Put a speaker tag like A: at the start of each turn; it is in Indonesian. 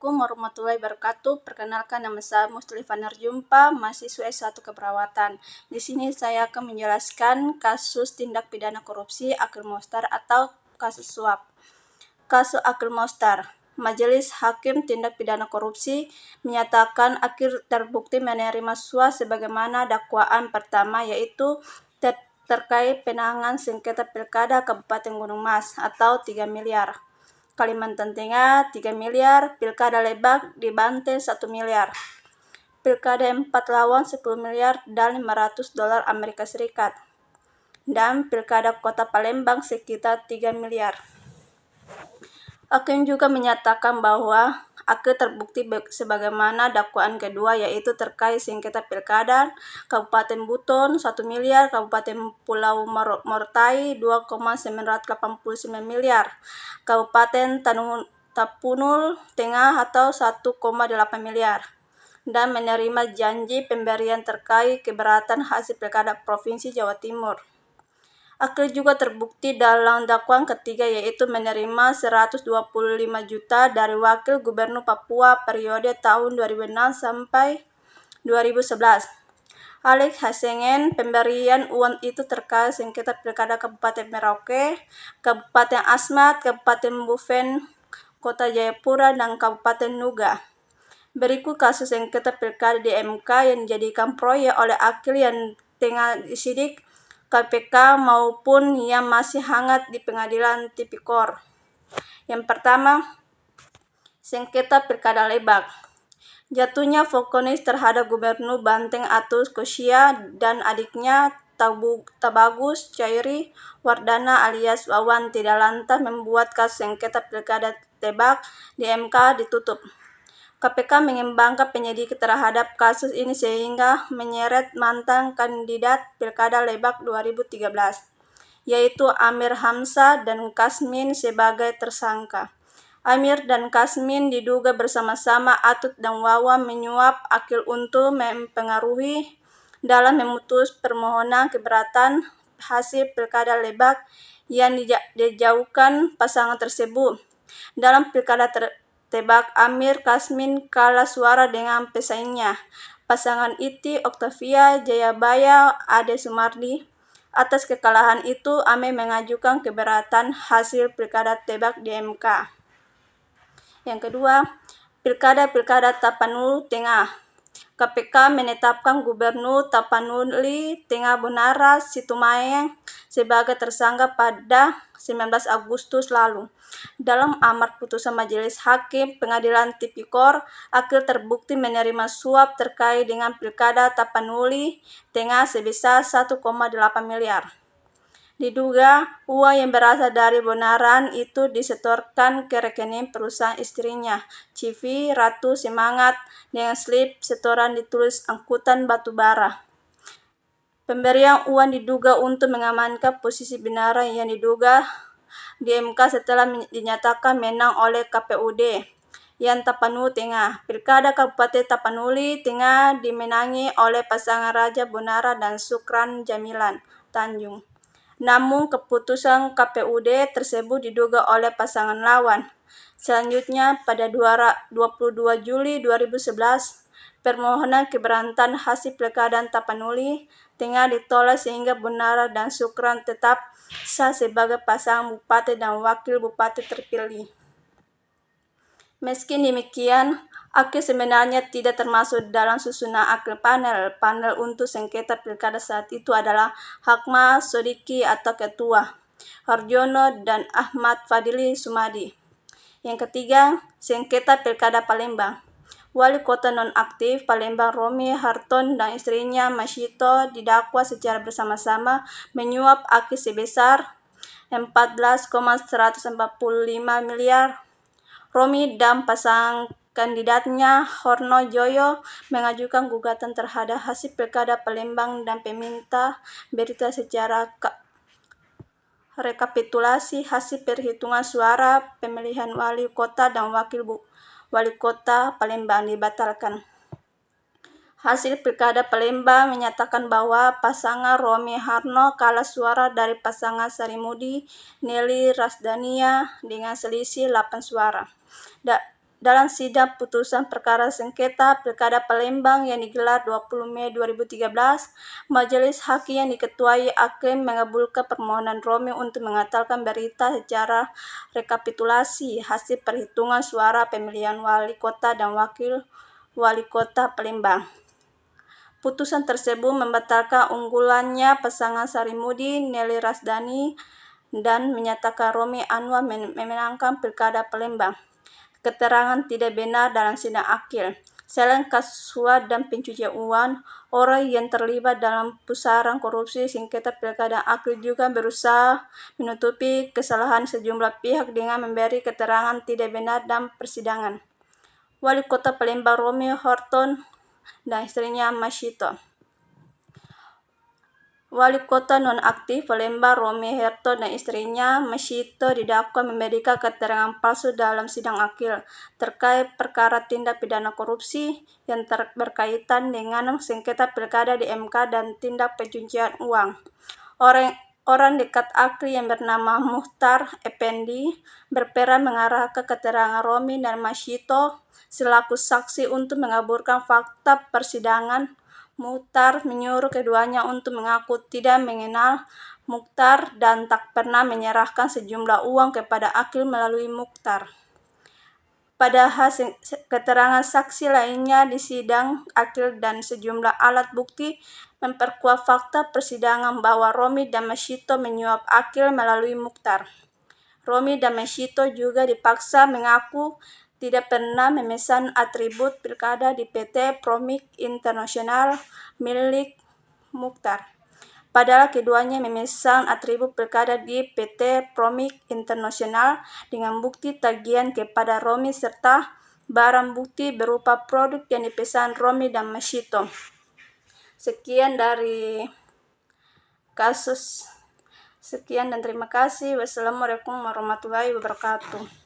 A: Assalamualaikum warahmatullahi wabarakatuh. Perkenalkan, nama saya Mustalifah Narjumpa, mahasiswa S1 Keperawatan. Di sini saya akan menjelaskan kasus tindak pidana korupsi Akil Mochtar atau kasus suap. Kasus Akil Mochtar. Majelis Hakim Tindak Pidana Korupsi menyatakan Akil terbukti menerima suap sebagaimana dakwaan pertama, yaitu terkait penanganan sengketa Pilkada Kabupaten Gunung Mas atau 3 miliar. Kalimantan Tengah 3 miliar, Pilkada Lebak di Banten 1 miliar. Pilkada 4 lawan 10 miliar dan $500 Amerika Serikat. Dan Pilkada Kota Palembang sekitar 3 miliar. Hakim juga menyatakan bahwa Akil terbukti sebagaimana dakwaan kedua, yaitu terkait sengketa Pilkada Kabupaten Buton 1 miliar, Kabupaten Pulau Morotai 2,989 miliar, Kabupaten Tapanuli Tengah atau 1,8 miliar, dan menerima janji pemberian terkait keberatan hasil Pilkada Provinsi Jawa Timur. Akil juga terbukti dalam dakwaan ketiga, yaitu menerima 125 juta dari Wakil Gubernur Papua periode tahun 2006 sampai 2011. Alex Hasengen, pemberian uang itu terkait sengketa Pilkada Kabupaten Merauke, Kabupaten Asmat, Kabupaten Bufen, Kota Jayapura, dan Kabupaten Nuga. Berikut kasus sengketa Pilkada di MK yang dijadikan proyek oleh Akil yang tengah disidik KPK maupun yang masih hangat di Pengadilan Tipikor. Yang pertama, sengketa Pilkada Lebak. Jatuhnya vonis terhadap Gubernur Banten Atus Kosia dan adiknya Tabagus Cairi Wardana alias Wawan tidak lantas membuat kasus sengketa Pilkada Lebak di MK ditutup. KPK mengembangkan penyidikan terhadap kasus ini sehingga menyeret mantan kandidat Pilkada Lebak 2013, yaitu Amir Hamzah dan Kasmin sebagai tersangka. Amir dan Kasmin diduga bersama-sama Atut dan Wawan menyuap Akil untuk mempengaruhi dalam memutus permohonan keberatan hasil Pilkada Lebak yang dijauhkan pasangan tersebut. Dalam Pilkada Tebak, Amir Kasmin kalah suara dengan pesaingnya, pasangan Iti Oktavia Jayabaya Ade Sumardi. Atas kekalahan itu, Amir mengajukan keberatan hasil Pilkada Tebak di MK. Yang kedua, Pilkada Tapanuli Tengah. KPK menetapkan Gubernur Tapanuli Tengah Bonara Situmayeng sebagai tersangka pada 19 Agustus lalu. Dalam amar putusan Majelis Hakim Pengadilan Tipikor, Akil terbukti menerima suap terkait dengan Pilkada Tapanuli Tengah sebesar 1,8 miliar. Diduga uang yang berasal dari Bonaran itu disetorkan ke rekening perusahaan istrinya, CV Ratu Semangat, dengan slip setoran ditulis angkutan batubara. Pemberian uang diduga untuk mengamankan posisi Bonaran yang diduga di MK setelah dinyatakan menang oleh KPUD yang Tapanuli Tengah. Pilkada Kabupaten Tapanuli Tengah dimenangi oleh pasangan Raja Bonara dan Sukran Jamilan Tanjung. Namun keputusan KPUD tersebut diduga oleh pasangan lawan. Selanjutnya, pada 22 Juli 2011, permohonan keberatan hasil Pilkada Tapanuli Tengah ditolak sehingga Bonara dan Sukran tetap sah sebagai pasangan bupati dan wakil bupati terpilih. Meski demikian, Akil sebenarnya tidak termasuk dalam susunan Akil panel. Panel untuk sengketa Pilkada saat itu adalah Hakma Sodiki atau Ketua, Harjono, dan Ahmad Fadili Sumadi. Yang ketiga, sengketa Pilkada Palembang. Wali Kota nonaktif Palembang Romi Harton dan istrinya Masyito didakwa secara bersama-sama menyuap Akil sebesar 14,145 miliar. Romi dan pasangan kandidatnya Horno Joyo mengajukan gugatan terhadap hasil Pilkada Palembang dan meminta berita secara rekapitulasi hasil perhitungan suara pemilihan wali kota dan wakil wali kota Palembang dibatalkan. Hasil Pilkada Palembang menyatakan bahwa pasangan Romi Harno kalah suara dari pasangan Sarimudi Nelly Rasdania dengan selisih 8 suara. Dalam sidang putusan perkara sengketa Pilkada Palembang yang digelar 20 Mei 2013, Majelis Hakim yang diketuai Hakim mengabulkan permohonan Romi untuk mengatakan berita secara rekapitulasi hasil perhitungan suara pemilihan wali kota dan wakil wali kota Palembang. Putusan tersebut membatalkan unggulannya pasangan Sarimudi Nelly Rasdani dan menyatakan Romi Anwar memenangkan Pilkada Palembang. Keterangan tidak benar dalam sidang akil. Selain kasus suap dan pencucian uang, orang yang terlibat dalam pusaran korupsi sengketa Pilkada akil juga berusaha menutupi kesalahan sejumlah pihak dengan memberi keterangan tidak benar dalam persidangan. Wali Kota Palembang Romi Horton dan istrinya Masyito. Wali Kota nonaktif Palembang Romi Horton dan istrinya Masyito didakwa memberikan keterangan palsu dalam sidang akil terkait perkara tindak pidana korupsi yang berkaitan dengan sengketa pilkada di MK dan tindak pencucian uang. Orang dekat akil yang bernama Muhtar Effendi berperan mengarahkan keterangan Romi dan Masyito selaku saksi untuk mengaburkan fakta persidangan. Muhtar menyuruh keduanya untuk mengaku tidak mengenal Muhtar dan tak pernah menyerahkan sejumlah uang kepada Akil melalui Muhtar. Padahal keterangan saksi lainnya di sidang akil dan sejumlah alat bukti memperkuat fakta persidangan bahwa Romi dan Masyito menyuap Akil melalui Muhtar. Romi dan Masyito juga dipaksa mengaku tidak pernah memesan atribut pilkada di PT Promik Internasional milik Muhtar. Padahal keduanya memesan atribut pilkada di PT Promik Internasional dengan bukti tagihan kepada Romi serta barang bukti berupa produk yang dipesan Romi dan Masyito. Sekian dari kasus. Sekian dan terima kasih. Wassalamualaikum warahmatullahi wabarakatuh.